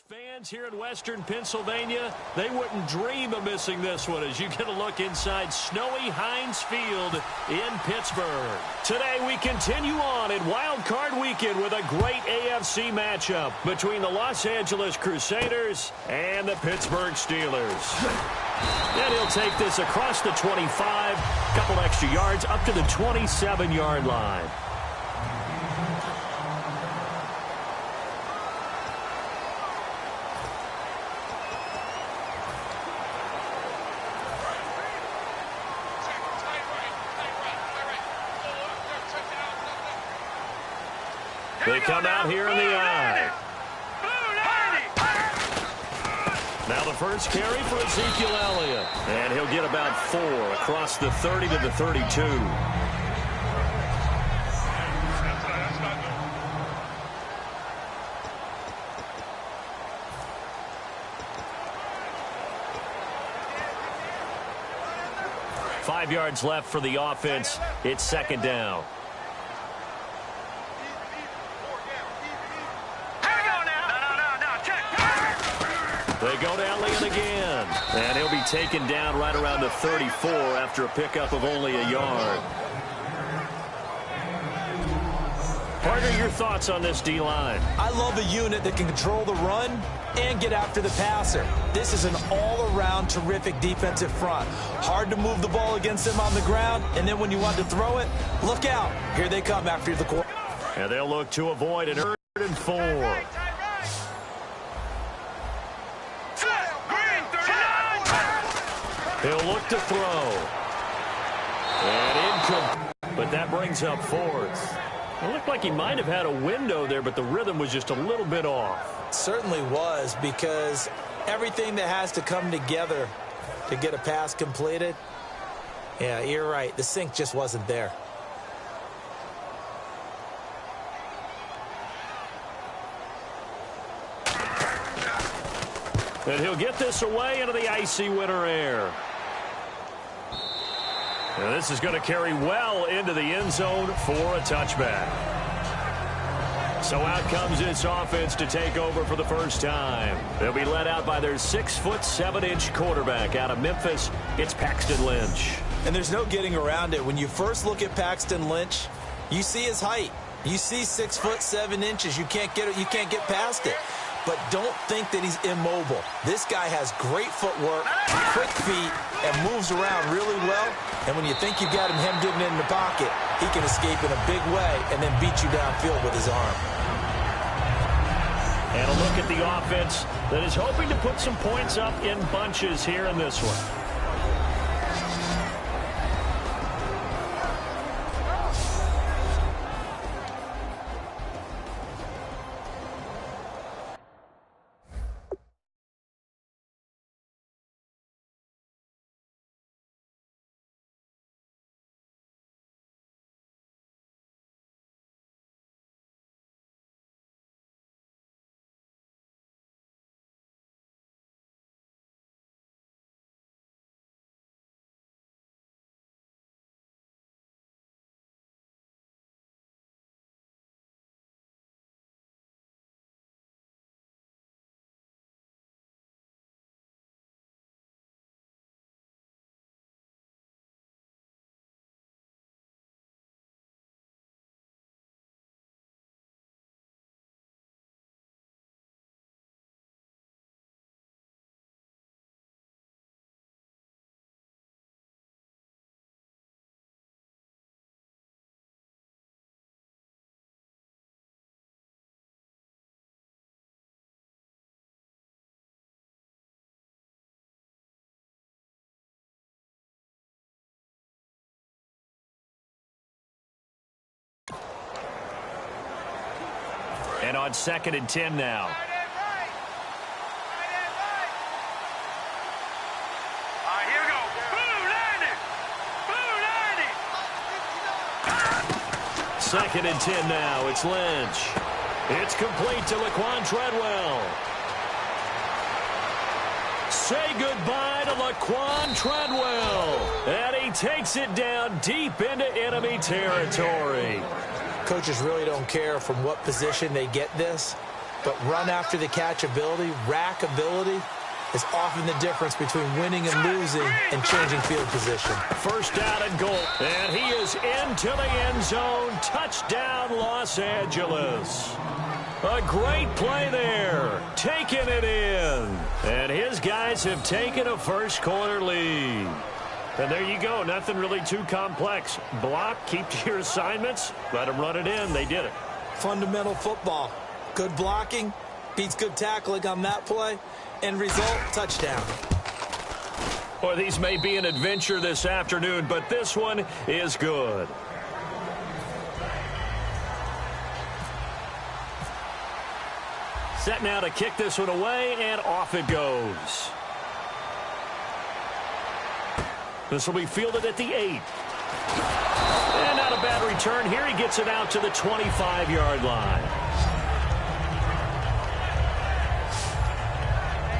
Fans here in western Pennsylvania, they wouldn't dream of missing this one as you get a look inside snowy Heinz Field in Pittsburgh. Today we continue on in Wild Card Weekend with a great AFC matchup between the Los Angeles Crusaders and the Pittsburgh Steelers. And he'll take this across the 25, couple extra yards up to the 27-yard line. They come out here in the I. Now the first carry for Ezekiel Elliott. And he'll get about 4 across the 30 to the 32. Five yards left for the offense. It's second down. They go to Elliott again. And he'll be taken down right around the 34 after a pickup of only a yard. Partner, your thoughts on this D-line? I love a unit that can control the run and get after the passer. This is an all-around terrific defensive front. Hard to move the ball against them on the ground, and then when you want to throw it, look out. Here they come after the quarter. And they'll look to avoid an 3rd and 4. He'll look to throw. And incomplete. But that brings up 4th. It looked like he might have had a window there, but the rhythm was just a little bit off. Certainly was, because everything that has to come together to get a pass completed, yeah, you're right. The sync just wasn't there. And he'll get this away into the icy winter air. And this is going to carry well into the end zone for a touchback. So out comes this offense to take over for the first time. They'll be led out by their 6'7" quarterback out of Memphis. It's Paxton Lynch. And there's no getting around it. When you first look at Paxton Lynch, you see his height. You see 6'7". You can't get past it. But don't think that he's immobile. This guy has great footwork, quick feet, and moves around really well. And when you think you've got him hemmed in the pocket, he can escape in a big way and then beat you downfield with his arm. And a look at the offense that is hoping to put some points up in bunches here in this one. And on 2nd and 10 now. Here we go. Boom, landing. Boom, landing. 2nd and 10 now. It's Lynch. It's complete to Laquan Treadwell. Say goodbye to Laquan Treadwell. And he takes it down deep into enemy territory. Coaches really don't care from what position they get this. but run after the catch ability, rack ability, is often the difference between winning and losing and changing field position. First down and goal. And he is into the end zone. Touchdown, Los Angeles. A great play there. Taking it in. And his guys have taken a first quarter lead. And there you go. Nothing really too complex. Block, keep to your assignments, let them run it in. They did it. Fundamental football. Good blocking beats good tackling on that play. End result, touchdown. Boy, these may be an adventure this afternoon, but this one is good. Set now to kick this one away, and off it goes. This will be fielded at the 8. And not a bad return here. He gets it out to the 25-yard line.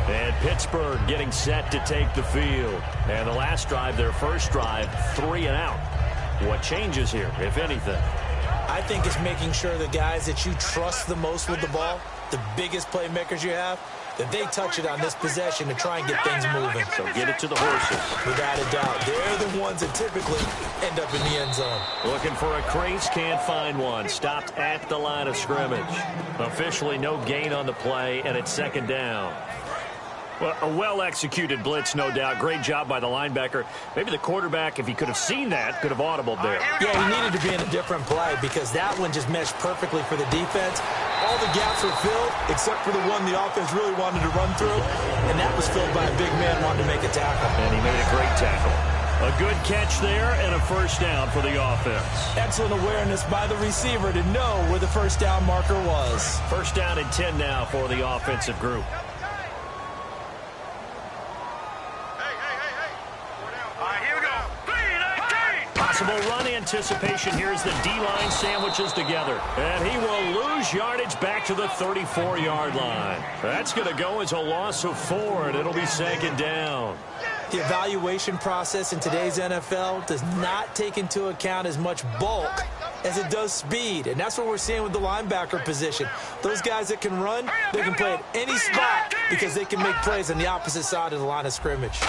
And Pittsburgh getting set to take the field. And the last drive, their first drive, 3 and out. What changes here, if anything? I think it's making sure the guys that you trust the most with the ball, the biggest playmakers you have, that they touch it on this possession to try and get things moving. So get it to the horses. Without a doubt. They're the ones that typically end up in the end zone. Looking for a crease, can't find one. Stopped at the line of scrimmage. Officially no gain on the play, and it's second down. Well, a well-executed blitz, no doubt. Great job by the linebacker. Maybe the quarterback, if he could have seen that, could have audibled there. Yeah, he needed to be in a different play because that one just meshed perfectly for the defense. All the gaps were filled except for the one the offense really wanted to run through, and that was filled by a big man wanting to make a tackle. And he made a great tackle. A good catch there and a first down for the offense. Excellent awareness by the receiver to know where the first down marker was. First down and 10 now for the offensive group. Possible run anticipation here as the D-line sandwiches together. And he will lose yardage back to the 34-yard line. That's going to go as a loss of 4, and it'll be second down. The evaluation process in today's NFL does not take into account as much bulk as it does speed, and that's what we're seeing with the linebacker position. Those guys that can run, they can play at any spot because they can make plays on the opposite side of the line of scrimmage.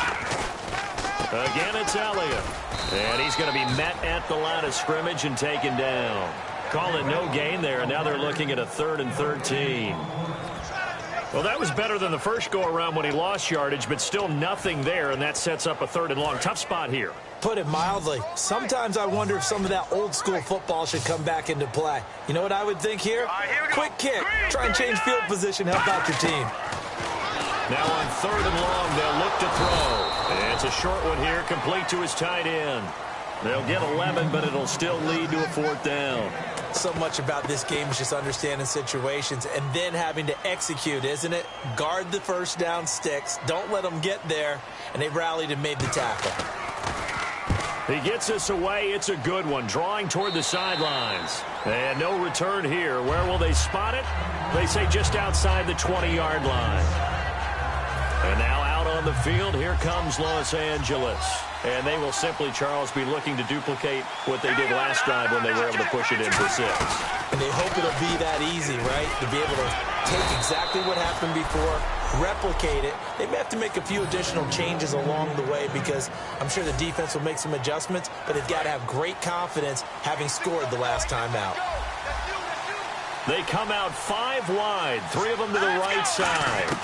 Again, it's Elliott. And he's going to be met at the line of scrimmage and taken down. Call it no gain there, and now they're looking at a 3rd and 13. Well, that was better than the first go-around when he lost yardage, but still nothing there, and that sets up a 3rd and long. Tough spot here. Put it mildly. Sometimes I wonder if some of that old-school football should come back into play. You know what I would think here? Quick kick. Try and change field position. Help out your team. Now on 3rd and long, they'll look to throw. And it's a short one here, complete to his tight end. They'll get 11, but it'll still lead to a 4th down. So much about this game is just understanding situations and then having to execute, isn't it? Guard the first down sticks. Don't let them get there. And they rallied and made the tackle. He gets this away. It's a good one. Drawing toward the sidelines. And no return here. Where will they spot it? They say just outside the 20-yard line. And now out on the field, here comes Los Angeles. And they will simply, Charles, be looking to duplicate what they did last drive when they were able to push it in for 6. And they hope it'll be that easy, right? To be able to take exactly what happened before, replicate it. They may have to make a few additional changes along the way because I'm sure the defense will make some adjustments, but they've got to have great confidence having scored the last time out. They come out 5 wide, 3 of them to the right side.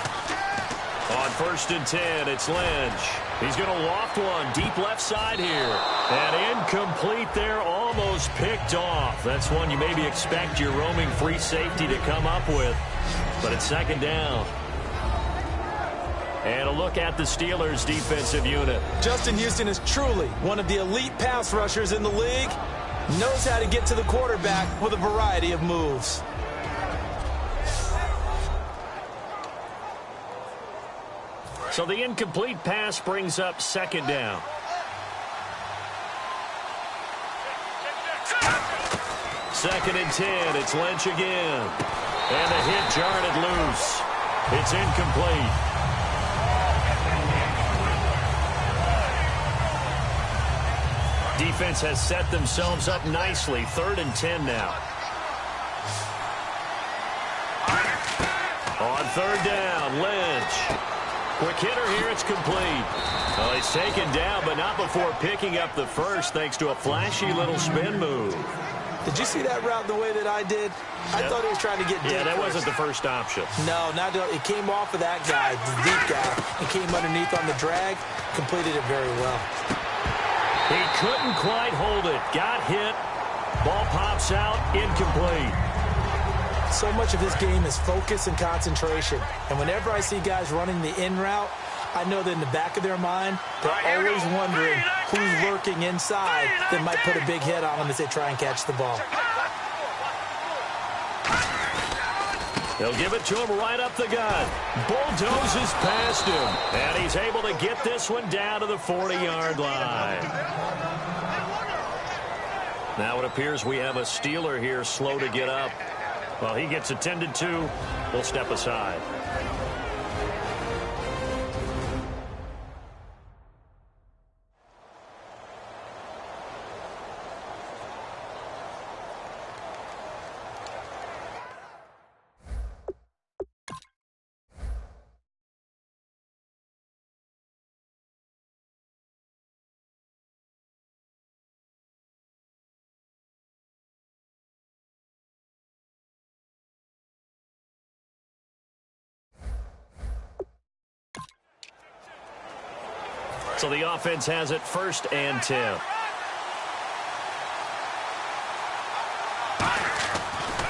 On 1st and 10, it's Lynch. He's going to loft one deep left side here. And incomplete there, almost picked off. That's one you maybe expect your roaming free safety to come up with. But it's second down. And a look at the Steelers' defensive unit. Justin Houston is truly one of the elite pass rushers in the league. Knows how to get to the quarterback with a variety of moves. So the incomplete pass brings up second down. Second and 10, it's Lynch again. And the hit jarred it loose. It's incomplete. Defense has set themselves up nicely. 3rd and 10 now. third down, Lynch. Quick hitter here, it's complete. Well, he's taken down, but not before picking up the first thanks to a flashy little spin move. Did you see that route the way that I did? I thought he was trying to get deep. Yeah, that wasn't the first option. No, it came off of that guy, the deep guy, and came underneath on the drag, completed it very well. He couldn't quite hold it. Got hit. Ball pops out, incomplete. So much of his game is focus and concentration. And whenever I see guys running the in route, I know that in the back of their mind, they're always wondering who's lurking inside that might put a big hit on them as they try and catch the ball. They'll give it to him right up the gut. Bulldozes past him. And he's able to get this one down to the 40-yard line. Now it appears we have a Steeler here slow to get up. Well, he gets attended to. We'll step aside. So the offense has it 1st and 10.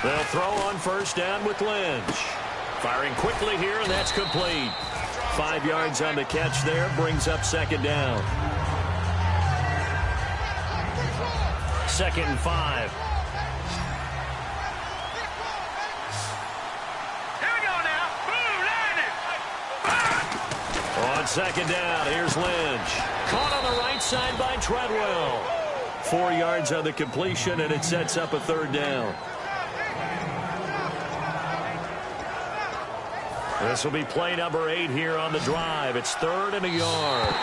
They'll throw on 1st down with Lynch. Firing quickly here, and that's complete. 5 yards on the catch there, brings up 2nd down. 2nd and 5. On 2nd down, here's Lynch. Caught on the right side by Treadwell. 4 yards on the completion, and it sets up a 3rd down. This will be play number 8 here on the drive. It's 3rd and a yard.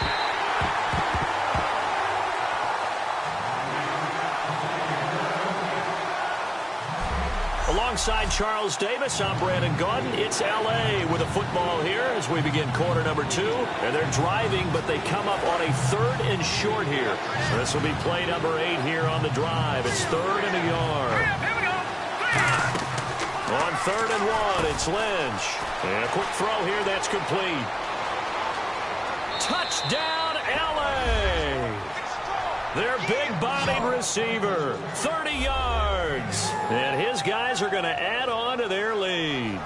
Alongside Charles Davis, I'm Brandon Gaudin. It's L.A. with a football here as we begin quarter number 2. And they're driving, but they come up on a 3rd and short here. This will be play number 8 here on the drive. It's 3rd and a yard. On 3rd and 1, it's Lynch. And a quick throw here, that's complete. Touchdown, L.A. Their big-bodied receiver, 30 yards. And his guys are going to add on to their lead.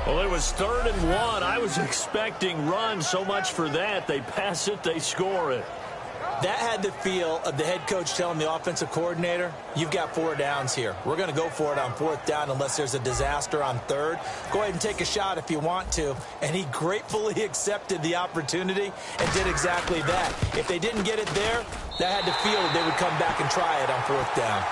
Well, it was 3rd and 1. I was expecting run, so much for that. They pass it, they score it. That had the feel of the head coach telling the offensive coordinator, you've got 4 downs here. We're going to go for it on 4th down unless there's a disaster on 3rd. Go ahead and take a shot if you want to. And he gratefully accepted the opportunity and did exactly that. If they didn't get it there, that had the feel that they would come back and try it on 4th down.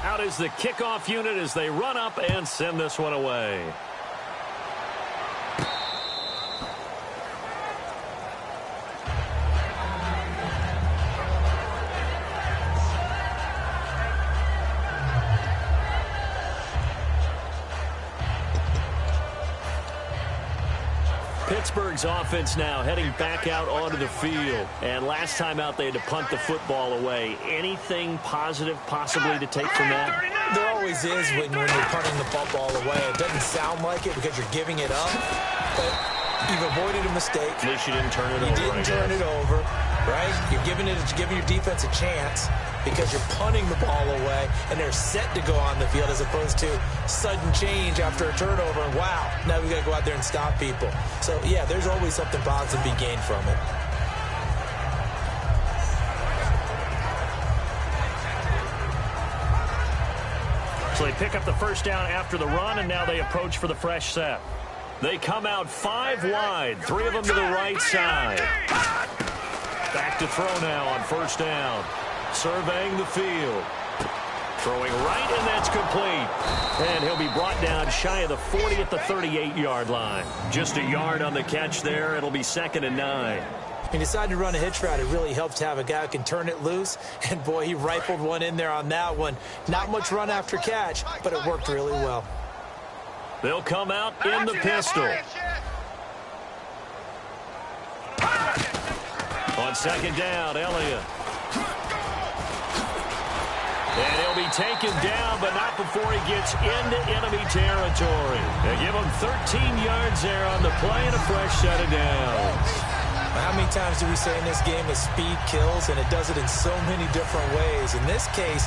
Out is the kickoff unit as they run up and send this one away. Pittsburgh's offense now heading back out onto the field. And last time out, they had to punt the football away. Anything positive possibly to take from that? There always is when you're punting the football away. It doesn't sound like it because you're giving it up, but you've avoided a mistake. At least you didn't turn it over. You didn't turn it over, right? You're giving your defense a chance because you're punting the ball away, and they're set to go on the field as opposed to sudden change after a turnover. And wow, now we got to go out there and stop people. So, yeah, there's always something positive to be gained from it. So they pick up the 1st down after the run, and now they approach for the fresh set. They come out 5 wide, 3 of them to the right side. Back to throw now on first down. Surveying the field. Throwing right, and that's complete. And he'll be brought down shy of the 40 at the 38-yard line. Just a yard on the catch there. It'll be 2nd and 9. He decided to run a hitch route. It really helps to have a guy who can turn it loose. And, boy, he rifled one in there on that one. Not much run after catch, but it worked really well. They'll come out in the pistol. On 2nd down, Elliott. And he'll be taken down, but not before he gets into enemy territory. They give him 13 yards there on the play and a fresh set of downs. How many times do we say in this game that speed kills, and it does it in so many different ways? In this case,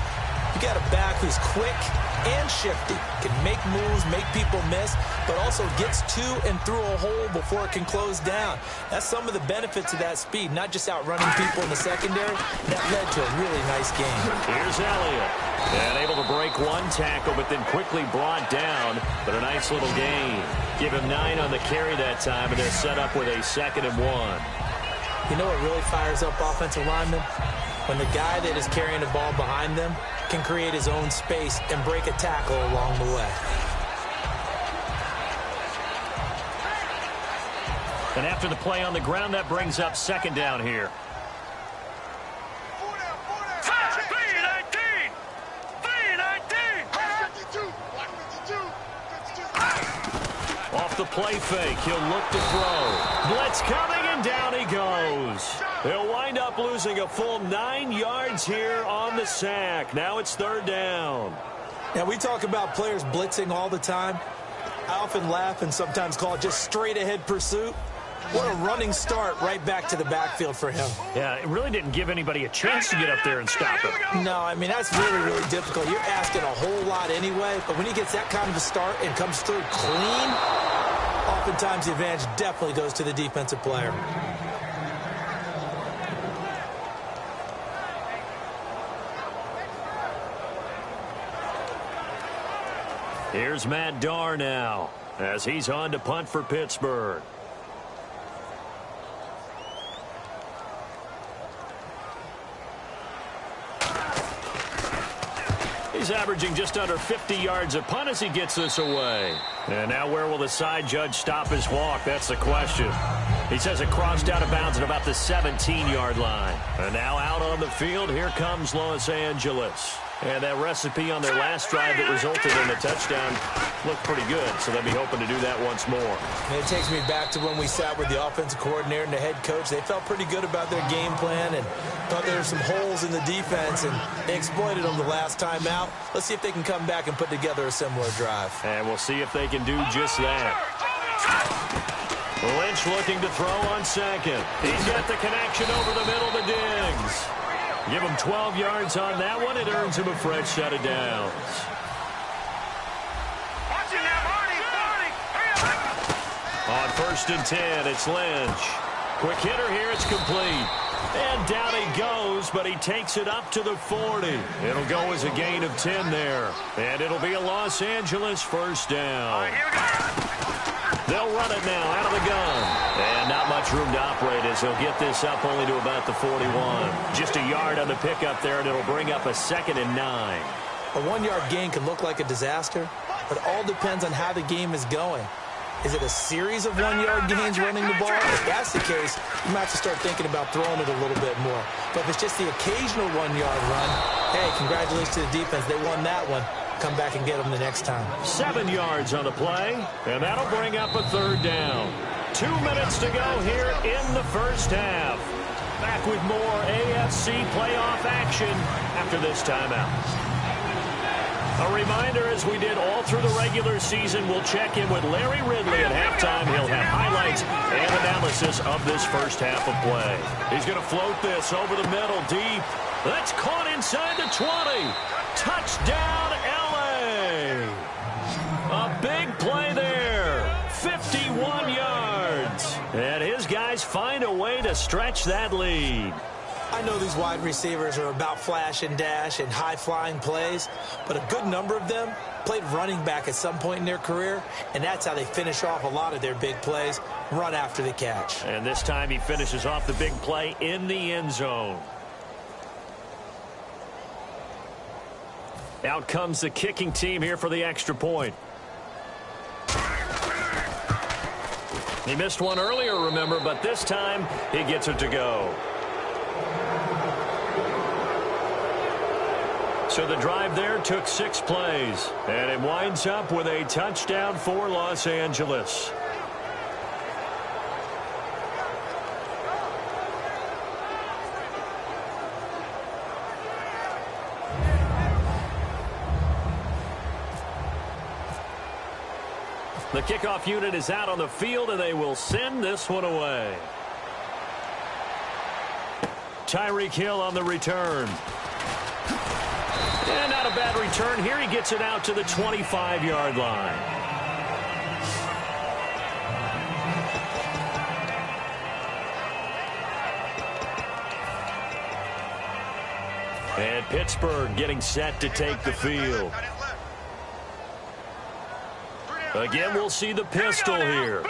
you got a back who's quick and shifty, can make moves, make people miss, but also gets to and through a hole before it can close down. That's some of the benefits of that speed, not just outrunning people in the secondary. That led to a really nice game. Here's Elliott. And able to break one tackle, but then quickly brought down. But a nice little gain. Give him 9 on the carry that time, and they're set up with a 2nd and 1. You know what really fires up offensive linemen? When the guy that is carrying the ball behind them can create his own space and break a tackle along the way. And after the play on the ground, that brings up 2nd down here. Off the play fake, he'll look to throw. Blitz coming, and down he goes. He'll wind up losing a full 9 yards here on the sack. Now it's 3rd down. Now, we talk about players blitzing all the time. I often laugh and sometimes call it just straight-ahead pursuit. What a running start right back to the backfield for him. Yeah, it really didn't give anybody a chance to get up there and stop him. No, I mean, that's really, really difficult. You're asking a whole lot anyway, but when he gets that kind of a start and comes through clean, oftentimes the advantage definitely goes to the defensive player. Here's Matt Darr now as he's on to punt for Pittsburgh. He's averaging just under 50 yards a punt as he gets this away. And now where will the side judge stop his walk? That's the question. He says it crossed out of bounds at about the 17-yard line. And now out on the field, here comes Los Angeles. And that recipe on their last drive that resulted in a touchdown looked pretty good, so they'll be hoping to do that once more. And it takes me back to when we sat with the offensive coordinator and the head coach. They felt pretty good about their game plan and thought there were some holes in the defense, and they exploited them the last time out. Let's see if they can come back and put together a similar drive. And we'll see if they can do just that. Lynch looking to throw on 2nd. He's got the connection over the middle to Diggs. Give him 12 yards on that one. It earns him a fresh set of downs. On 1st and 10, it's Lynch. Quick hitter here, it's complete. And down he goes, but he takes it up to the 40. It'll go as a gain of 10 there. And it'll be a Los Angeles 1st down. They'll run it now out of the gun. And not much room to operate as he'll get this up only to about the 41. Just a yard on the pickup there, and it'll bring up a 2nd and 9. A 1-yard gain can look like a disaster, but it all depends on how the game is going. Is it a series of 1-yard gains running the ball? If that's the case, you might have to start thinking about throwing it a little bit more. But if it's just the occasional 1-yard run, hey, congratulations to the defense. They won that one. Come back and get them the next time. 7 yards on the play, and that'll bring up a 3rd down. 2 minutes to go here in the first half. Back with more AFC playoff action after this timeout. A reminder, as we did all through the regular season, we'll check in with Larry Ridley at halftime. He'll have highlights and analysis of this first half of play. He's going to float this over the middle deep. That's caught inside the 20. Touchdown, L.A. A big play there. 51 yards. And his guys find a way to stretch that lead. I I know these wide receivers are about flash and dash and high-flying plays, but a good number of them played running back at some point in their career, and that's how they finish off a lot of their big plays, run after the catch. And this time he finishes off the big play in the end zone. Out comes the kicking team here for the extra point. He missed one earlier, remember, but this time he gets it to go. So the drive there took 6 plays, and it winds up with a touchdown for Los Angeles. The kickoff unit is out on the field, and they will send this one away. Tyreek Hill on the return. And not a bad return here. He gets it out to the 25-yard line. And Pittsburgh getting set to take the field. Again, we'll see the pistol here.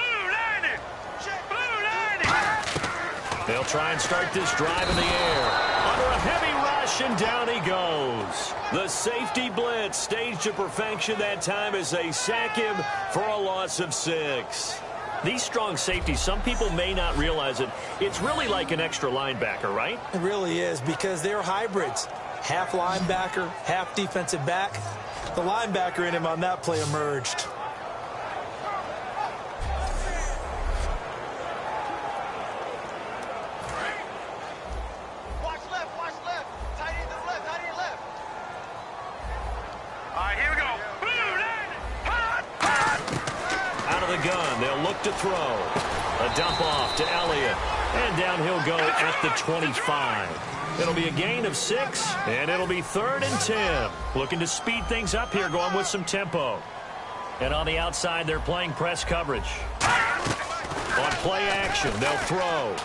They'll try and start this drive in the air. Under a heavy rush, and down he goes. The safety blitz staged to perfection that time as they sack him for a loss of 6. These strong safeties, some people may not realize it. It's really like an extra linebacker, right? It really is, because they're hybrids. Half linebacker, half defensive back. The linebacker in him on that play emerged. To throw. A dump off to Elliott. And down he'll go at the 25. It'll be a gain of 6, and it'll be 3rd and 10. Looking to speed things up here, going with some tempo. And on the outside, they're playing press coverage. On play action, they'll throw.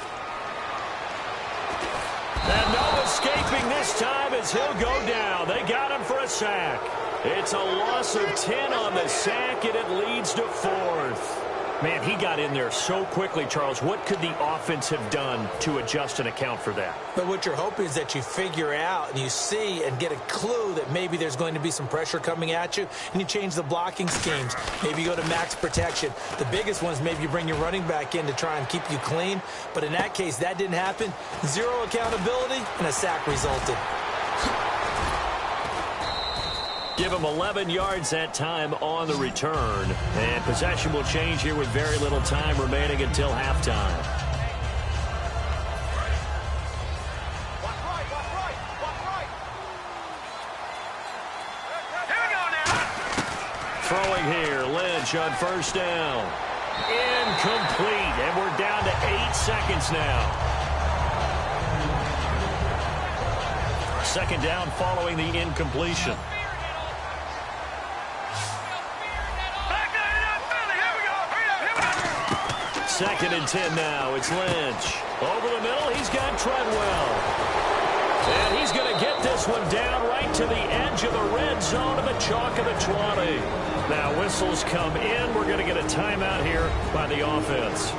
And no escaping this time as he'll go down. They got him for a sack. It's a loss of 10 on the sack, and it leads to 4th. Man, he got in there so quickly, Charles. What could the offense have done to adjust and account for that? But what you're hoping is that you figure out and you see and get a clue that maybe there's going to be some pressure coming at you, and you change the blocking schemes. Maybe you go to max protection. The biggest ones, maybe you bring your running back in to try and keep you clean. But in that case, that didn't happen. 0 accountability, and a sack resulted. Give him 11 yards that time on the return. And possession will change here with very little time remaining until halftime. Throwing here, Lynch on first down. Incomplete, and we're down to 8 seconds now. Second down following the incompletion. Second and 10 now. It's Lynch. Over the middle, he's got Treadwell. And he's going to get this one down right to the edge of the red zone of the chalk of the 20. Now whistles come in. We're going to get a timeout here by the offense.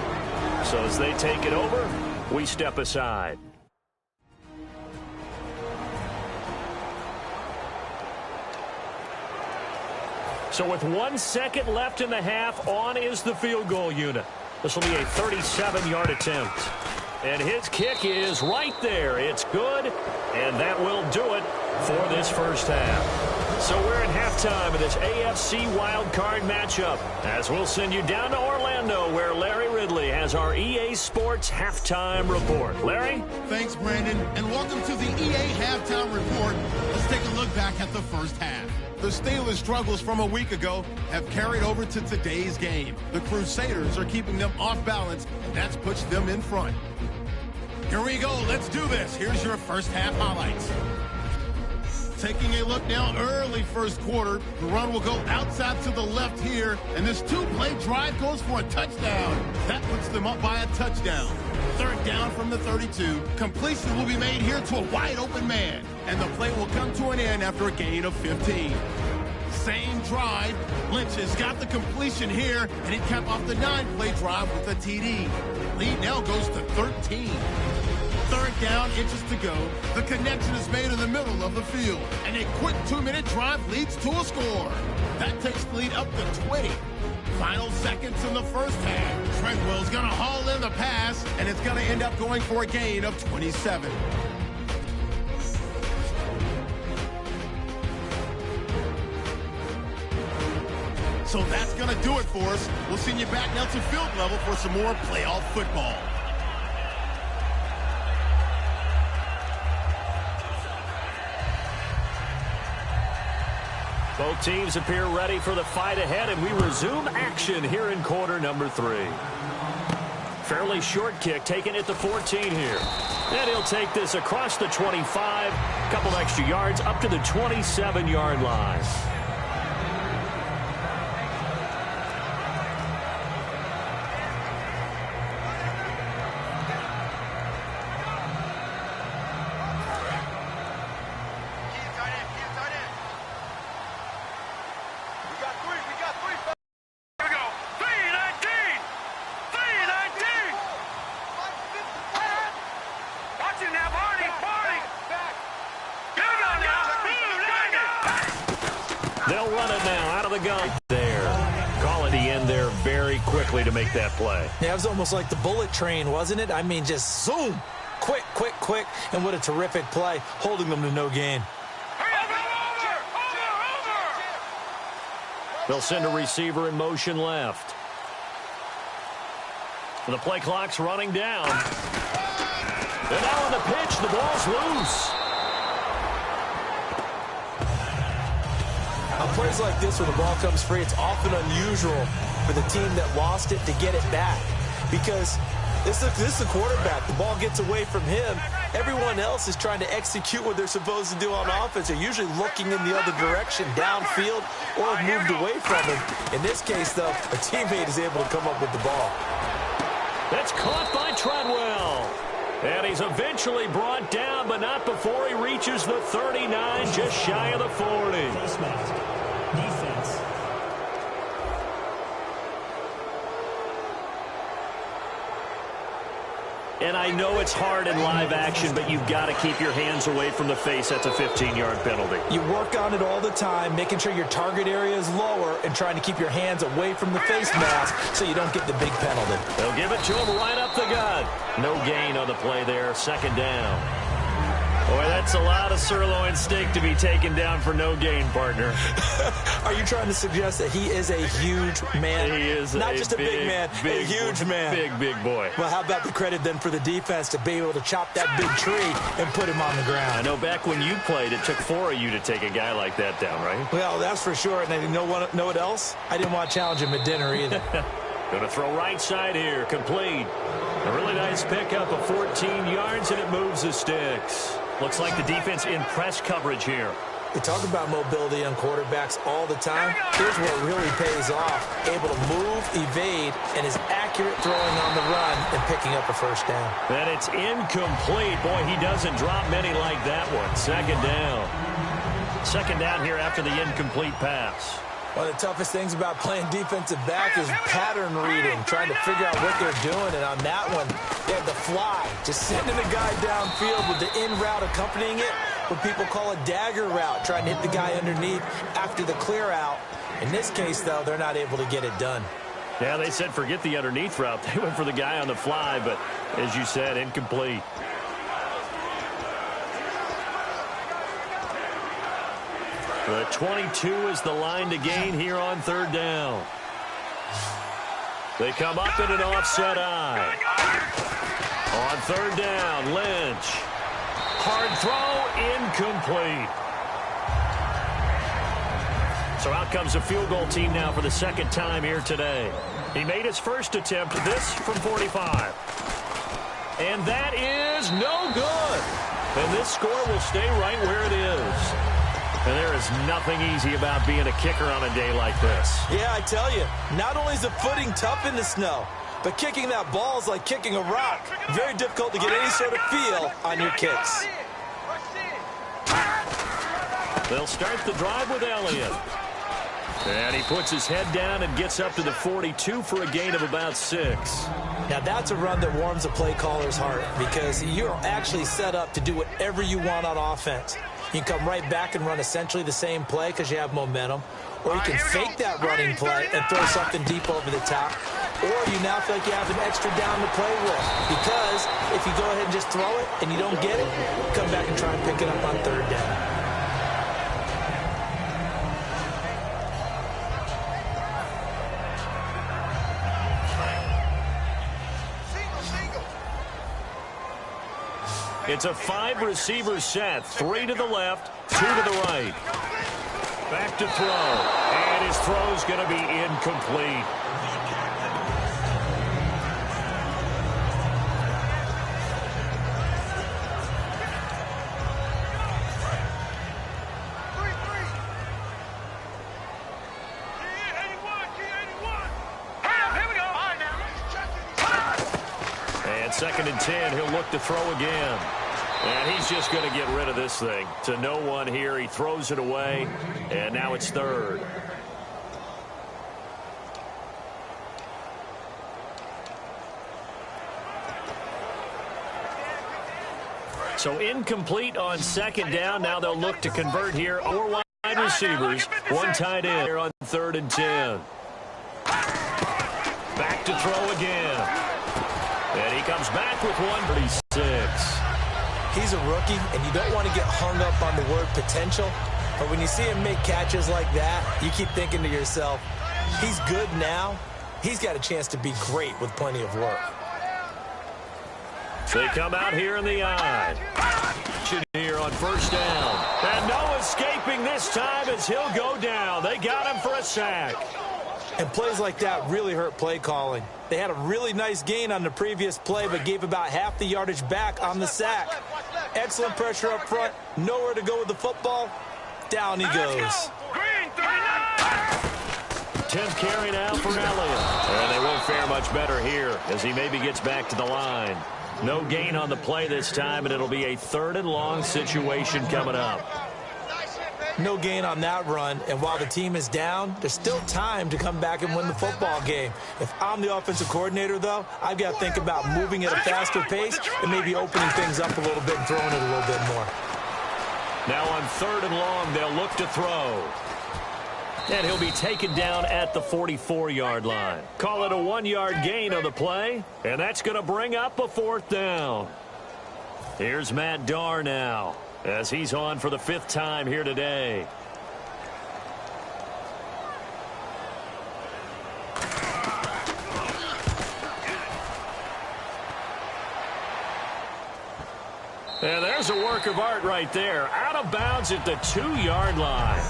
So as they take it over, we step aside. So with 1 second left in the half, on is the field goal unit. This will be a 37-yard attempt. And his kick is right there. It's good, and that will do it for this first half. So we're at halftime of this AFC wildcard matchup, as we'll send you down to Orlando, where Larry Ridley has our EA Sports Halftime Report. Larry? Thanks, Brandon, and welcome to the EA Halftime Report. Let's take a look back at the first half. The Steelers' struggles from a week ago have carried over to today's game. The Crusaders are keeping them off balance, and that's pushed them in front. Here we go. Let's do this. Here's your first half highlights. Taking a look now, early first quarter. The run will go outside to the left here, and this two-play drive goes for a touchdown. That puts them up by a touchdown. Third down from the 32. Completion will be made here to a wide-open man, and the play will come to an end after a gain of 15. Same drive. Lynch has got the completion here, and he capped off the 9-play drive with a TD. Lead now goes to 13. Third down, inches to go. The connection is made in the middle of the field, and a quick 2-minute drive leads to a score. That takes the lead up to 20. Final seconds in the first half. Treadwell's going to haul in the pass, and it's going to end up going for a gain of 27. So that's going to do it for us. We'll send you back now to field level for some more playoff football. Both teams appear ready for the fight ahead, and we resume action here in quarter number 3. Fairly short kick, taken at the 14 here. And he'll take this across the 25, couple extra yards up to the 27-yard line. They'll run it now out of the gun there. Calling the end there very quickly to make that play. Yeah, it was almost like the bullet train, wasn't it? I mean, just zoom. Quick, quick, quick. And what a terrific play, holding them to no gain. They'll send a receiver in motion left. The play clock's running down. And now on the pitch, the ball's loose. On plays like this where the ball comes free, it's often unusual for the team that lost it to get it back. Because this is the quarterback. The ball gets away from him. Everyone else is trying to execute what they're supposed to do on offense. They're usually looking in the other direction, downfield, or have moved away from him. In this case, though, a teammate is able to come up with the ball. That's caught by Treadwell. And he's eventually brought down, but not before he reaches the 39, just shy of the 40. Defense. And I know it's hard in live action, but you've got to keep your hands away from the face. That's a 15-yard penalty. You work on it all the time, making sure your target area is lower and trying to keep your hands away from the face mask so you don't get the big penalty. They'll give it to him right up the gut. No gain on the play there. Second down. Boy, that's a lot of sirloin steak to be taken down for no gain, partner. Are you trying to suggest that he is a huge man? He is not just a big man, a huge man. Big boy. Well, how about the credit then for the defense to be able to chop that big tree and put him on the ground? I know back when you played, it took 4 of you to take a guy like that down, right? Well, that's for sure. And you know what else? I didn't want to challenge him at dinner either. Going to throw right side here, complete. A really nice pickup of 14 yards, and it moves the sticks. Looks like the defense in press coverage here. We talk about mobility on quarterbacks all the time. Here's where it really pays off. Able to move, evade, and is accurate throwing on the run and picking up a first down. And it's incomplete. Boy, he doesn't drop many like that one. Second down. Second down here after the incomplete pass. One of the toughest things about playing defensive back is pattern reading, trying to figure out what they're doing. And on that one, they had the fly, just sending a guy downfield with the in route accompanying it, what people call a dagger route, trying to hit the guy underneath after the clear out. In this case, though, they're not able to get it done. Yeah, they said forget the underneath route. They went for the guy on the fly, but as you said, incomplete. The 22 is the line to gain here on third down. They come up in an offset eye. On third down, Lynch. Hard throw, incomplete. So out comes a field goal team now for the second time here today. He made his first attempt, this from 45. And that is no good. And this score will stay right where it is. And there is nothing easy about being a kicker on a day like this. Yeah, I tell you, not only is the footing tough in the snow, but kicking that ball is like kicking a rock. Very difficult to get any sort of feel on your kicks. They'll start the drive with Elliott. And he puts his head down and gets up to the 42 for a gain of about 6. Now, that's a run that warms a play caller's heart because you're actually set up to do whatever you want on offense. You can come right back and run essentially the same play because you have momentum, or you can fake that running play and throw something deep over the top, or you now feel like you have an extra down to play with because if you go ahead and just throw it and you don't get it, come back and try and pick it up on third down. It's a 5-receiver set. 3 to the left, 2 to the right. Back to throw. And his throw's going to be incomplete. And 2nd and 10, he'll look to throw again. And he's just going to get rid of this thing. To no one here, he throws it away, and now it's 3rd. So incomplete on 2nd down. Now they'll look to convert here. 4 wide receivers, 1 tight end here on 3rd and 10. Back to throw again. And he comes back with 136. He's a rookie, and you don't want to get hung up on the word potential. But when you see him make catches like that, you keep thinking to yourself, he's good now. He's got a chance to be great with plenty of work. They come out here in the eye. Here on 1st down. And no escaping this time as he'll go down. They got him for a sack. And plays like that really hurt play calling. They had a really nice gain on the previous play, but gave about half the yardage back on the sack. Excellent pressure up front. Nowhere to go with the football. Down he goes. 10th carry now for Elliott. And they won't fare much better here as he maybe gets back to the line. No gain on the play this time, and it'll be a 3rd and long situation coming up. No gain on that run, and while the team is down, there's still time to come back and win the football game. If I'm the offensive coordinator, though, I've got to think about moving at a faster pace and maybe opening things up a little bit and throwing it a little bit more. Now on 3rd and long, they'll look to throw. And he'll be taken down at the 44-yard line. Call it a 1-yard gain on the play, and that's going to bring up a 4th down. Here's Matt Darr now, as he's on for the 5th time here today. And there's a work of art right there. Out of bounds at the 2-yard line.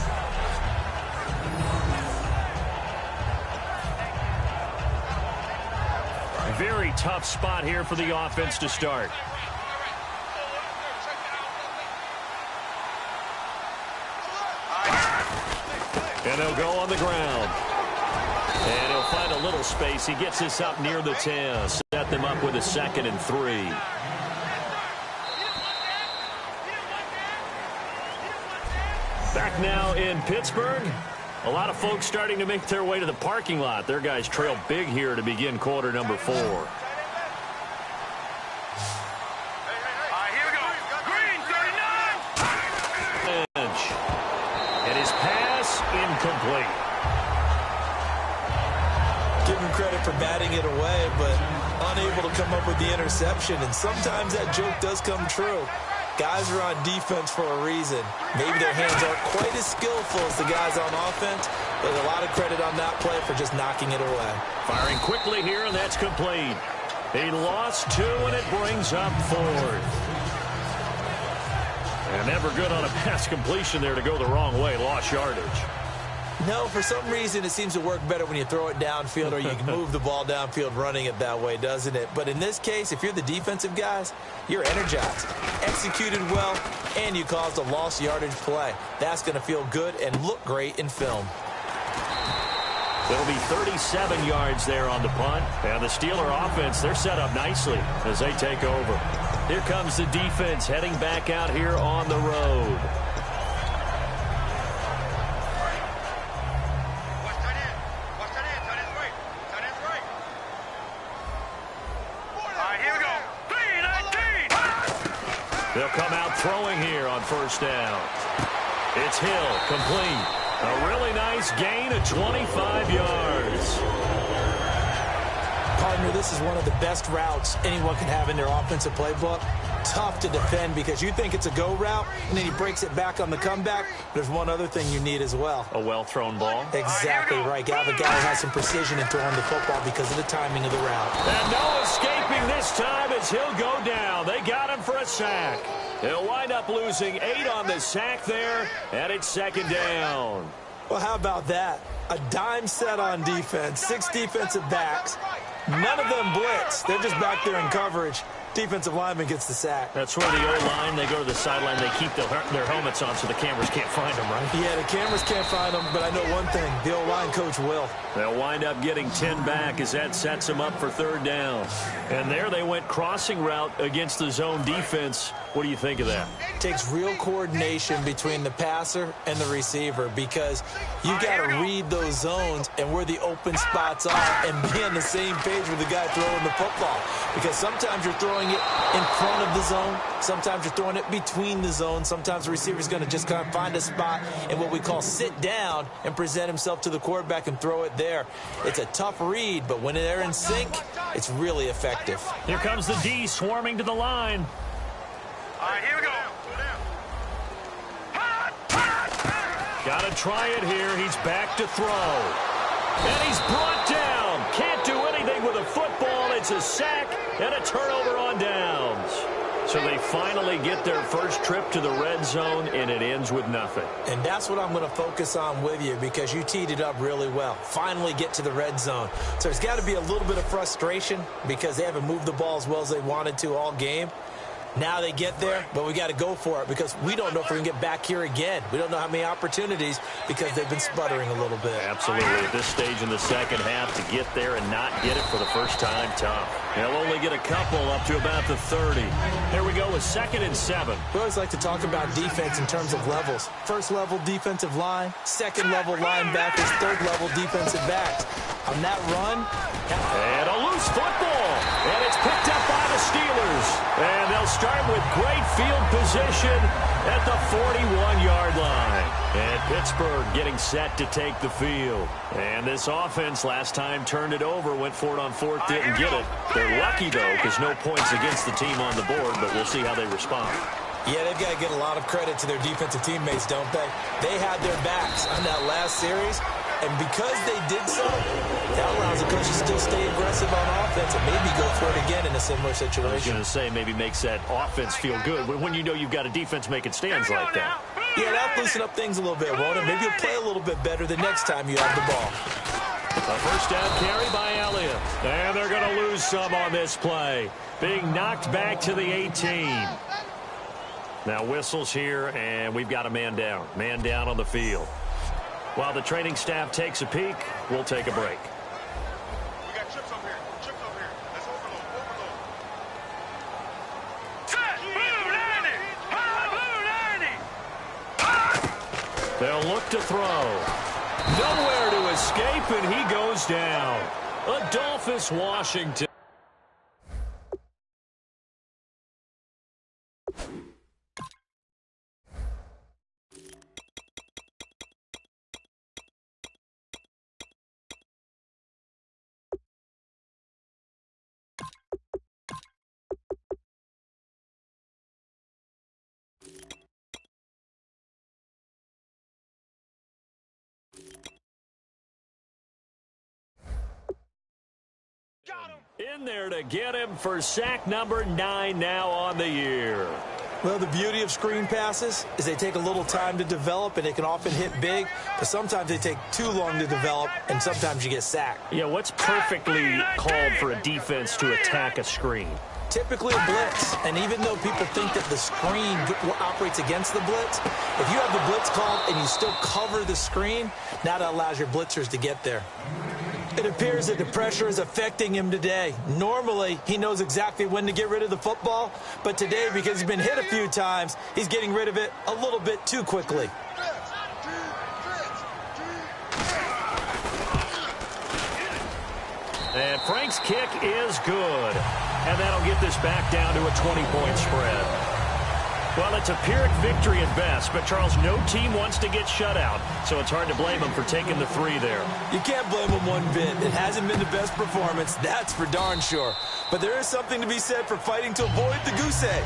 Very tough spot here for the offense to start. And they'll go on the ground. And he'll find a little space. He gets this up near the 10. Set them up with a 2nd and 3. Back now in Pittsburgh. A lot of folks starting to make their way to the parking lot. Their guys trail big here to begin quarter number 4. Here we go. Green, 39. And his pass incomplete. Give him credit for batting it away, but unable to come up with the interception. And sometimes that joke does come true. Guys are on defense for a reason. Maybe their hands aren't quite as skillful as the guys on offense, but a lot of credit on that play for just knocking it away. Firing quickly here, and that's complete. He lost 2, and it brings up 4th. And never good on a pass completion there to go the wrong way. Lost yardage. No, for some reason it seems to work better when you throw it downfield or you can move the ball downfield running it that way, doesn't it? But in this case, if you're the defensive guys, you're energized, executed well, and you caused a lost yardage play. That's going to feel good and look great in film. It'll be 37 yards there on the punt. And the Steeler offense, they're set up nicely as they take over. Here comes the defense heading back out here on the road. They'll come out throwing here on first down. It's Hill, complete. A really nice gain of 25 yards. Partner, this is one of the best routes anyone can have in their offensive playbook. Tough to defend because you think it's a go route, and then he breaks it back on the comeback. There's one other thing you need as well. A well-thrown ball. Exactly right. You have a guy who has some precision in throwing the football because of the timing of the route. And no escaping this time as he'll go down. They got him for a sack. They'll wind up losing 8 on the sack there, and it's second down. Well, how about that? A dime set on defense, 6 defensive backs. None of them blitz. They're just back there in coverage. Defensive lineman gets the sack. That's where the O-line, they go to the sideline, they keep their helmets on so the cameras can't find them, right? Yeah, the cameras can't find them, but I know one thing. The O-line coach will. They'll wind up getting 10 back as that sets them up for third down. And there they went crossing route against the zone defense. What do you think of that? Takes real coordination between the passer and the receiver because you've got to read those zones and where the open spots are and be on the same page with the guy throwing the football. Because sometimes you're throwing it in front of the zone. Sometimes you're throwing it between the zones. Sometimes the receiver's going to just kind of find a spot and what we call sit down and present himself to the quarterback and throw it there. It's a tough read, but when they're in sync, it's really effective. Here comes the D swarming to the line. All right, here we go. Got to try it here. He's back to throw. And he's brought down. Can't do anything with a football. It's a sack and a turnover on downs. So they finally get their first trip to the red zone, and it ends with nothing. And that's what I'm going to focus on with you because you teed it up really well. Finally get to the red zone. So there's got to be a little bit of frustration because they haven't moved the ball as well as they wanted to all game. Now they get there, but we got to go for it because we don't know if we're going to get back here again. We don't know how many opportunities because they've been sputtering a little bit. Absolutely. At this stage in the second half, to get there and not get it for the first time, tough. They'll only get a couple up to about the 30. Here we go with 2nd and 7. We always like to talk about defense in terms of levels. First level defensive line, second level linebackers, third level defensive backs. On that run. And a loose football. And it's picked up by the Steelers. And they'll start with great field position at the 41-yard line. And Pittsburgh getting set to take the field. And this offense last time turned it over, went for it on 4th, didn't get it. They're lucky, though, because no points against the team on the board, but we'll see how they respond. Yeah, they've got to get a lot of credit to their defensive teammates, don't they? They had their backs on that last series. And because they did so, that allows the coach to still stay aggressive on offense and maybe go for it again in a similar situation. I was going to say maybe makes that offense feel good when you know you've got a defense making stands like that. Yeah, that'll loosen up things a little bit, won't it? Maybe you'll play a little bit better the next time you have the ball. A first down carry by Elliott. And they're going to lose some on this play. Being knocked back to the 18. Now whistles here, and we've got a man down. Man down on the field. While the training staff takes a peek, we'll take a break. We got chips up here. Chips up here. Let's overload. Blue 90. Blue 90. They'll look to throw. Nowhere to escape, and he goes down. Adolphus Washington. In there to get him for sack number 9 now on the year. Well, the beauty of screen passes is they take a little time to develop, and they can often hit big, but sometimes they take too long to develop, and sometimes you get sacked. Yeah, what's perfectly called for a defense to attack a screen? Typically a blitz, and even though people think that the screen operates against the blitz, if you have the blitz called and you still cover the screen, now that allows your blitzers to get there. It appears that the pressure is affecting him today. Normally, he knows exactly when to get rid of the football, but today, because he's been hit a few times, he's getting rid of it a little bit too quickly. And Frank's kick is good. And that'll get this back down to a 20-point spread. Well, it's a Pyrrhic victory at best, but, Charles, no team wants to get shut out, so it's hard to blame them for taking the 3 there. You can't blame them one bit. It hasn't been the best performance, that's for darn sure. But there is something to be said for fighting to avoid the goose egg,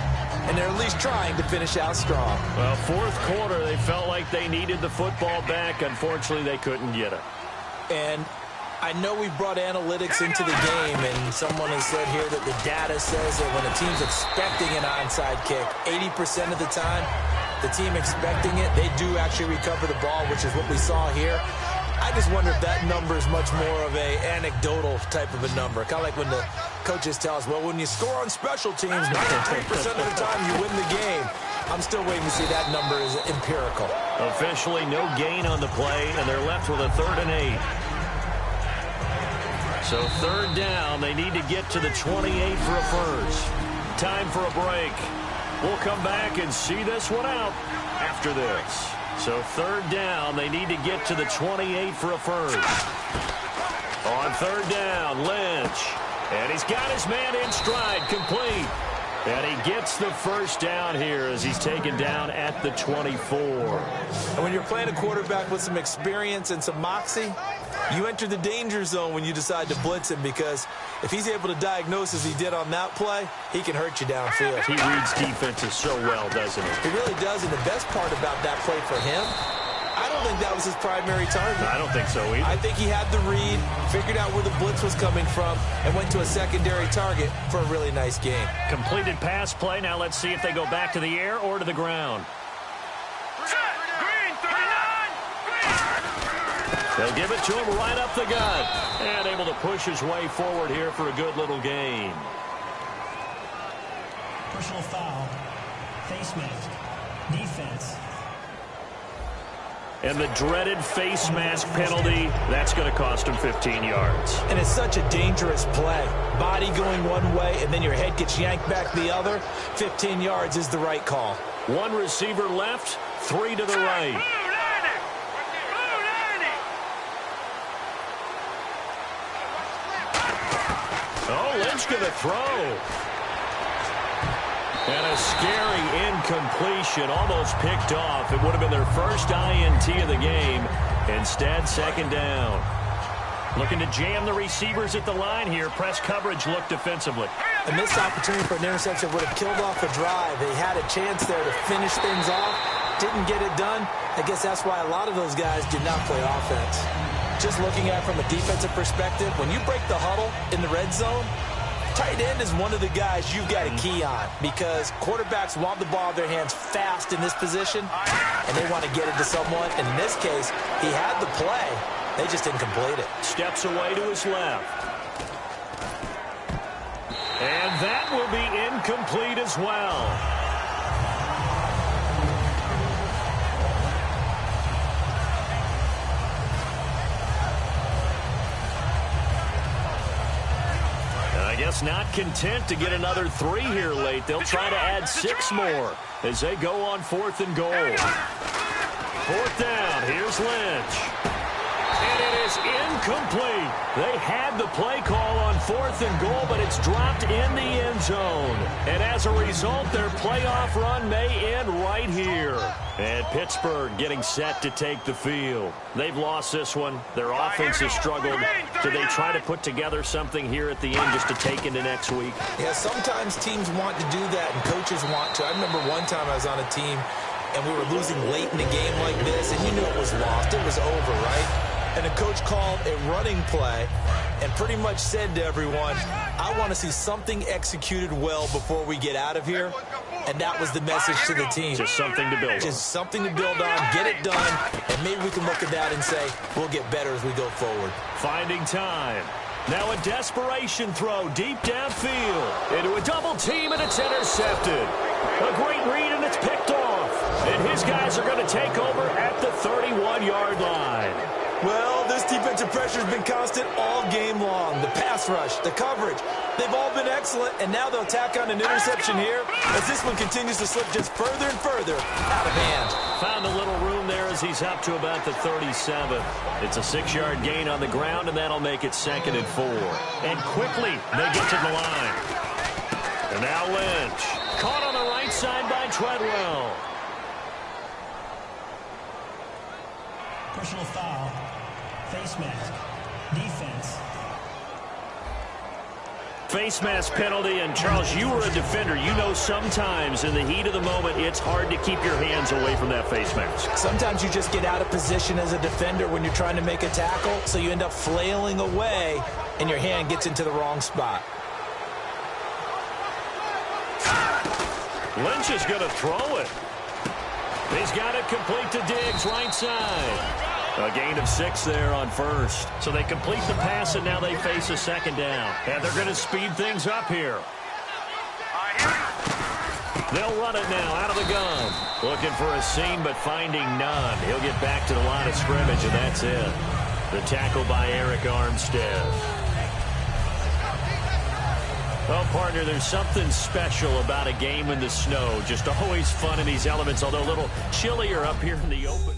and they're at least trying to finish out strong. Well, fourth quarter, they felt like they needed the football back. Unfortunately, they couldn't get it. And I know we brought analytics into the game, and someone has said here that the data says that when a team's expecting an onside kick, 80% of the time, the team expecting it, they do actually recover the ball, which is what we saw here. I just wonder if that number is much more of a anecdotal type of a number. Kind of like when the coaches tell us, well, when you score on special teams, 93% of the time you win the game. I'm still waiting to see that number is empirical. Officially, no gain on the play, and they're left with a 3rd and 8. So 3rd down, they need to get to the 28 for a first. Time for a break. We'll come back and see this one out after this. So 3rd down, they need to get to the 28 for a first. On 3rd down, Lynch. And he's got his man in stride, complete. And he gets the first down here as he's taken down at the 24. And when you're playing a quarterback with some experience and some moxie, you enter the danger zone when you decide to blitz him, because if he's able to diagnose as he did on that play, he can hurt you downfield. He reads defenses so well, doesn't he? He really does, and the best part about that play for him, I don't think that was his primary target. I don't think so either. I think he had the read, figured out where the blitz was coming from, and went to a secondary target for a really nice game. Completed pass play. Now let's see if they go back to the air or to the ground. They'll give it to him right up the gut. And able to push his way forward here for a good little gain. Personal foul. Face mask. Defense. And the dreaded face mask penalty, that's going to cost him 15 yards. And it's such a dangerous play. Body going one way, and then your head gets yanked back the other. 15 yards is the right call. One receiver left, 3 to the right. Oh, Lynch going to throw. And a scary incompletion, almost picked off. It would have been their first INT of the game. Instead, 2nd down. Looking to jam the receivers at the line here. Press coverage looked defensively. A missed opportunity for an interception would have killed off a drive. They had a chance there to finish things off. Didn't get it done. I guess that's why a lot of those guys did not play offense. Just looking at it from a defensive perspective, when you break the huddle in the red zone, tight end is one of the guys you've got to key on, because quarterbacks want the ball in their hands fast in this position, and they want to get it to someone. And in this case, he had the play. They just didn't complete it. Steps away to his left. And that will be incomplete as well. Guess not content to get another 3 here late. They'll try to add 6 more as they go on 4th and goal. 4th down. Here's Lynch. And it is incomplete. They had the play call on 4th and goal, but it's dropped in the end zone. And as a result, their playoff run may end right here. And Pittsburgh getting set to take the field. They've lost this one. Their offense has struggled. Do they try to put together something here at the end just to take into next week? Yeah, sometimes teams want to do that and coaches want to. I remember one time I was on a team and we were losing late in the game like this, and you knew it was lost. It was over, right? And the coach called a running play and pretty much said to everyone, I want to see something executed well before we get out of here. and that was the message to the team. Just something to build on. Just something to build on, get it done, and maybe we can look at that and say, we'll get better as we go forward. Finding time. Now a desperation throw deep downfield. Into a double team, and it's intercepted. A great read, and it's picked off. And his guys are going to take over at the 31-yard line. Well, this defensive pressure has been constant all game long. The pass rush, the coverage, they've all been excellent, and now they'll tack on an interception here as this one continues to slip just further and further out of hand. Found a little room there as he's up to about the 37. It's a 6-yard gain on the ground, and that'll make it 2nd and 4. And quickly, they get to the line. And now Lynch. Caught on the right side by Treadwell. Personal foul. Face mask. Defense. Face mask penalty, and Charles, you were a defender. You know sometimes in the heat of the moment, it's hard to keep your hands away from that face mask. Sometimes you just get out of position as a defender when you're trying to make a tackle, so you end up flailing away, and your hand gets into the wrong spot. Lynch is going to throw it. He's got it complete to Diggs, right side. A gain of 6 there on first. So they complete the pass, and now they face a 2nd down. And they're going to speed things up here. They'll run it now out of the gun. Looking for a seam, but finding none. He'll get back to the line of scrimmage, and that's it. The tackle by Eric Armstead. Well, partner, there's something special about a game in the snow. Just always fun in these elements, although a little chillier up here in the open.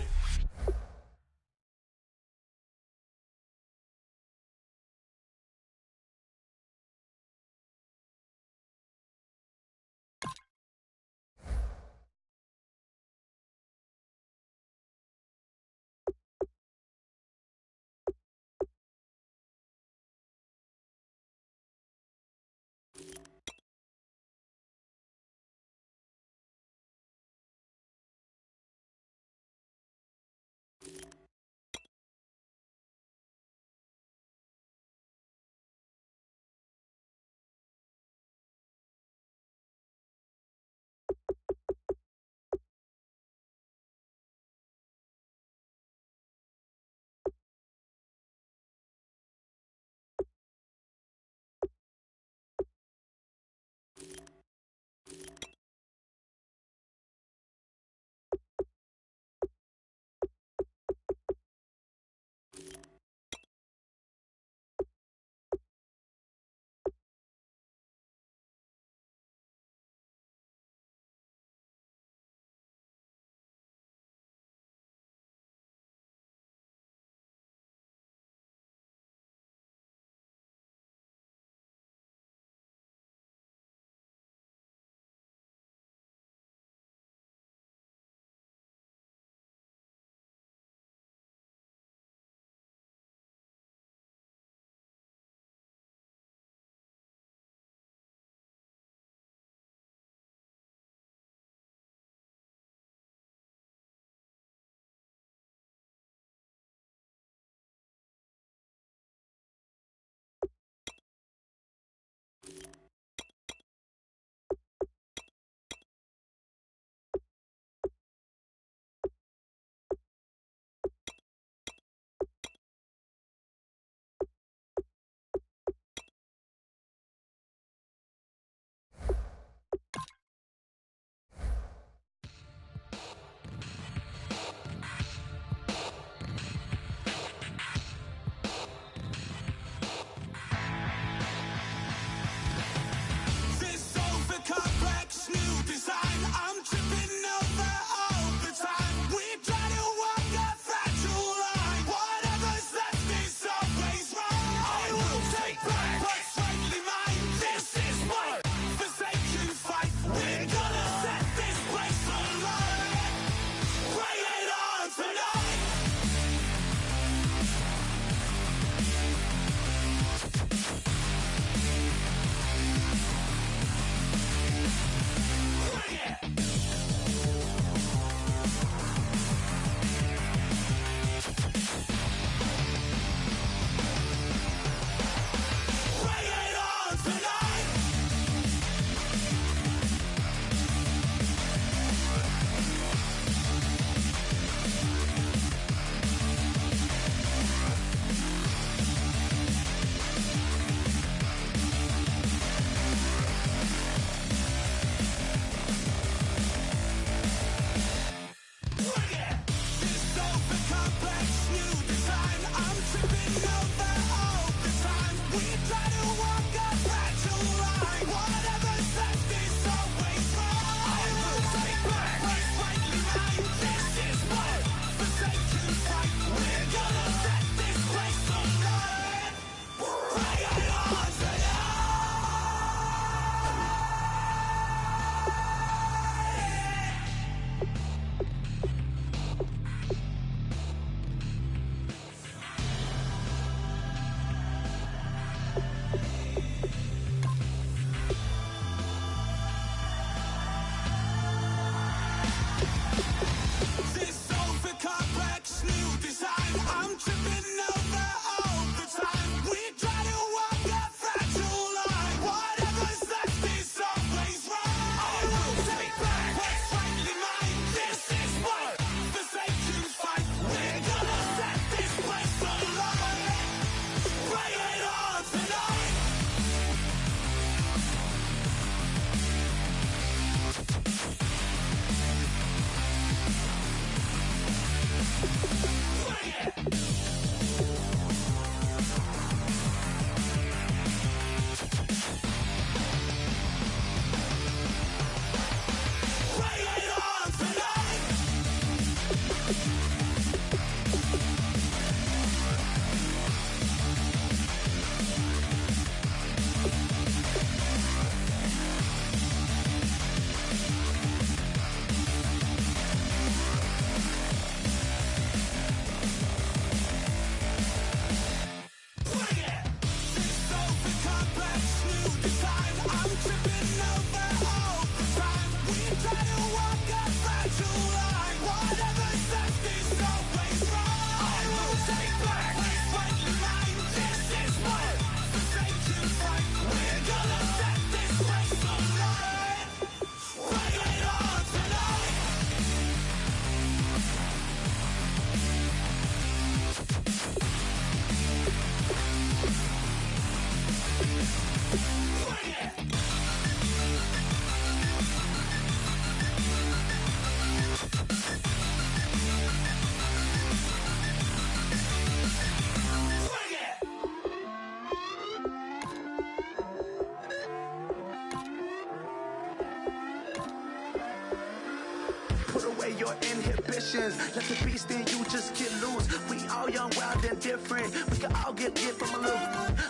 your inhibitions. Let the beast in you just get loose. We all young, wild, and different. We can all get from a little.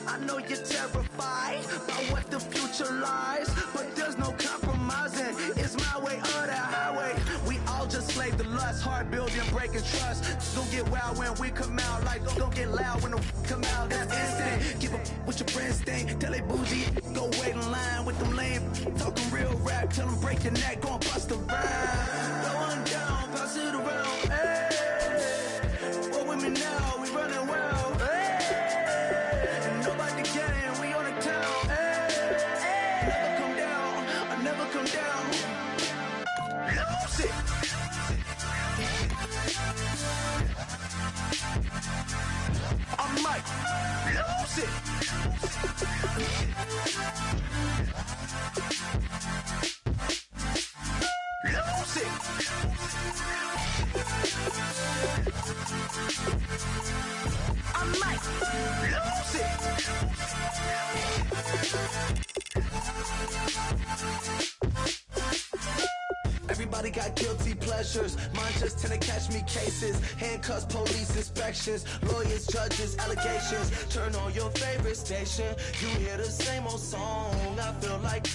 I know you're terrified by what the future lies, but there's no compromising. It's my way or the highway. We all just slave the lust, heart building, breaking trust. Don't get wild when we come out, like don't get loud when the come out. That's instant. Give up with your friends thing. Tell they bougie, go wait in line with them lame. Talking real rap, tell them break your neck, gon' bust a rhyme. Go on down, pass it around. Hey, what with me now? We running wild. Hey, and nobody getting, we on the town. Hey, never come down, I never come down. Lose it. I might lose it. Lose it. I might lose it. Everybody got guilty pleasures. Mine just tend to catch me cases. Handcuffs, police inspections, lawyers, judges, allegations. Turn on your favorite station. You hear the same old song. I feel like,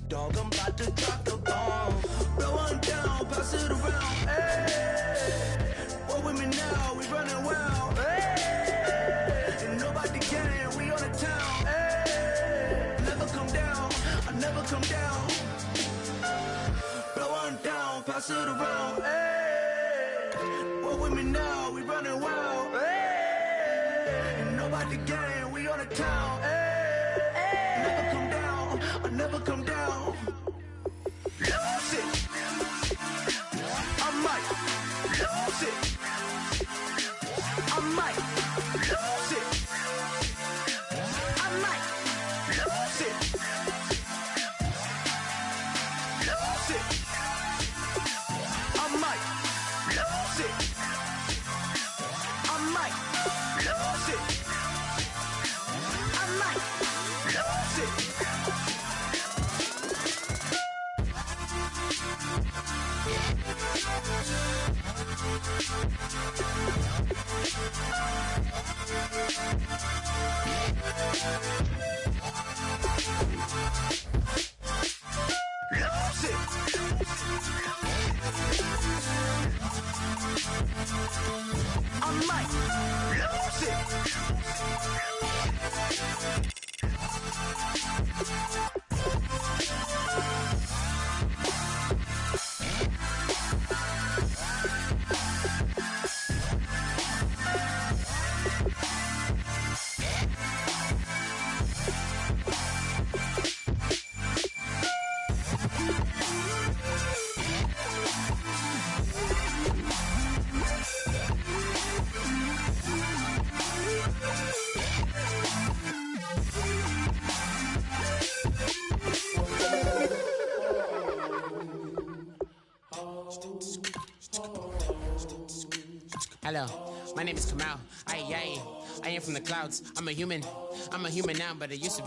dog, I'm about to drop the bomb. Blow one down, pass it around. Hey, what with me now? We running wild. Hey, and nobody getting, we on the town. Hey, never come down, I never come down. Blow one down, pass it around. Hey, what with me now? We running wild. Hey, and nobody getting, we on the town. Hey, never come down, I never come down. Lose it. I might lose it. I might lose it. I might lose it. Lose it. I might lose it. I might lose it. I might lose it. Lose it. I might lose it. Hello, my name is Kamal. I am from the clouds. I'm a human now, but I used to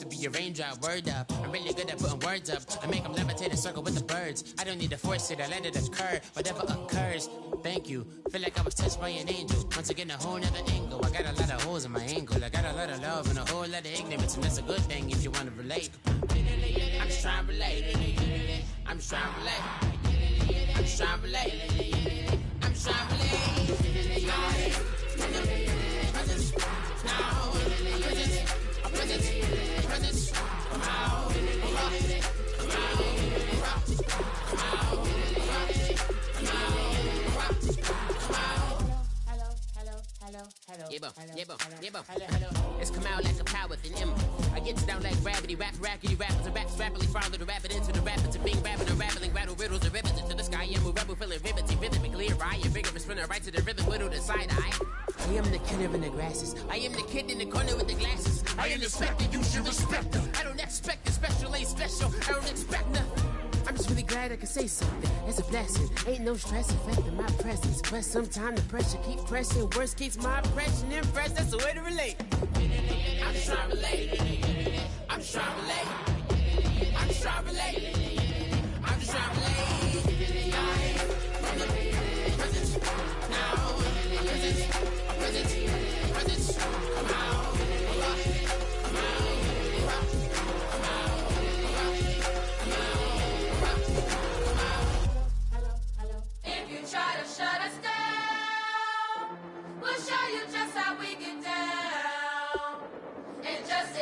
be a raindrop, word up. I'm really good at putting words up. I make them levitate and circle with the birds. I don't need to force it, I let it occur. Whatever occurs, thank you. Feel like I was touched by an angel. Once again, a whole nother angle. I got a lot of holes in my angle. I got a lot of love and a whole lot of ignorance, and that's a good thing if you want to relate. I'm just trying to relate. I'm just trying to relate. I'm just trying to relate. I'm just trying to relate. It's come out like a power with an M. I get down like gravity, rackety rappers and raps rapidly follow the rapid into the rapids and being rapping and rattling, rattle riddles and rivets into the sky. I'm a rebel, feeling riveting, rhythmically clear eye, and vigorous spinner right to the rhythm, widow the side eye. I am the killer in the grasses. I am the kid in the corner with the glasses. I am the specter, you should respect them. I don't expect the special, ain't special. I don't expect nothing. I'm just really glad I can say something. It's a blessing. Ain't no stress affecting my presence. But sometimes the pressure keep pressing. Worst keeps my impression impressed. That's the way to relate. I'm just trying to relate. I'm just trying to relate. I'm just trying to relate. I'm just trying to relate.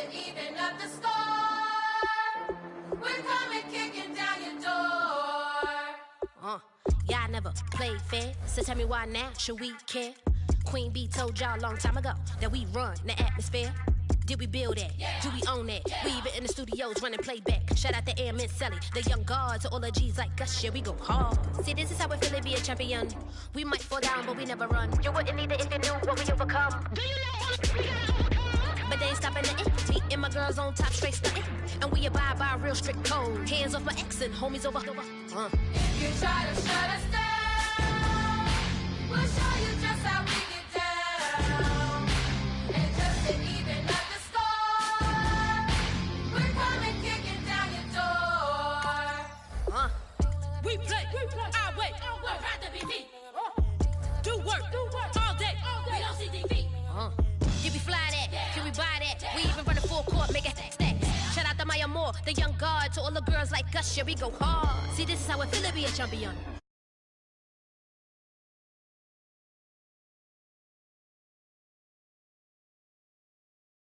to even up the score. We're coming kicking down your door. Y'all never played fair, so tell me why now should we care? Queen Bee told y'all a long time ago that we run the atmosphere. Did we build that? Yeah. Do we own that? Yeah. We even in the studios running playback. Shout out to Airman Sally, the young guards, all the G's like us. Yeah, we go hard. See, this is how it feel to be a champion. We might fall down, but we never run. You wouldn't need it if you knew what we overcome. Do you know all we gotta overcome? But they ain't stopping nothing. Me and my girls on top, straight stunting. And we abide by a real strict code. Hands off my ex and homies over. If you try to shut us down, we'll show you just how we get down. And just to even up the score, we're coming kicking down your door. We play our way. We're proud to be me. Do work all day. We don't see defeat. Did we fly that? Can we buy that? We even run a full court, make it stack. Shout out to Maya Moore, the young guard, to all the girls like us. Yeah, we go hard. See, this is how it feel to be a champion.